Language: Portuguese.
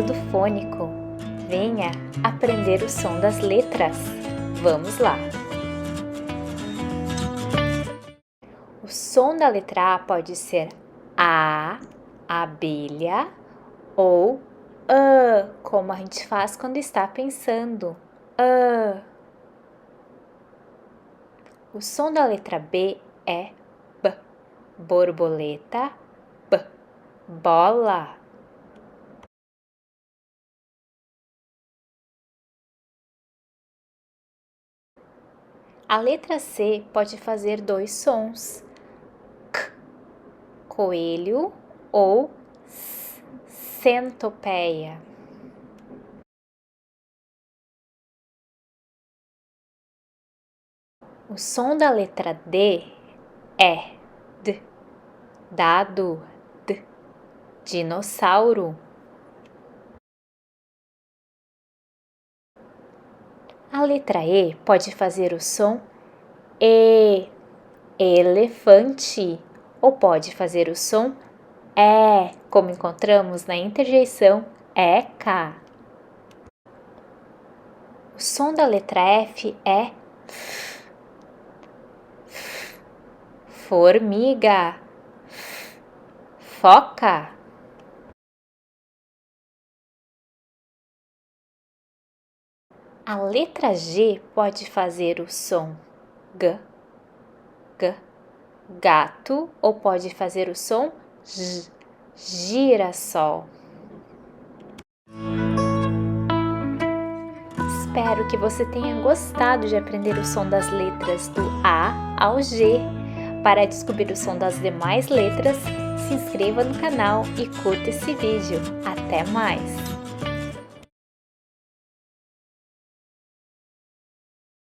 estudo fônico. Venha aprender o som das letras. Vamos lá! O som da letra A pode ser A, abelha, ou como a gente faz quando está pensando. O som da letra B é B, borboleta, B, bola. A letra C pode fazer dois sons, C, coelho, ou S, centopeia. O som da letra D é D, dado, D, dinossauro. A letra E pode fazer o som E, elefante, ou pode fazer o som E, como encontramos na interjeição ECA. O som da letra F é F, formiga, foca. A letra G pode fazer o som G, G, gato, ou pode fazer o som J, girassol. Espero que você tenha gostado de aprender o som das letras do A ao G. Para descobrir o som das demais letras, se inscreva no canal e curta esse vídeo. Até mais!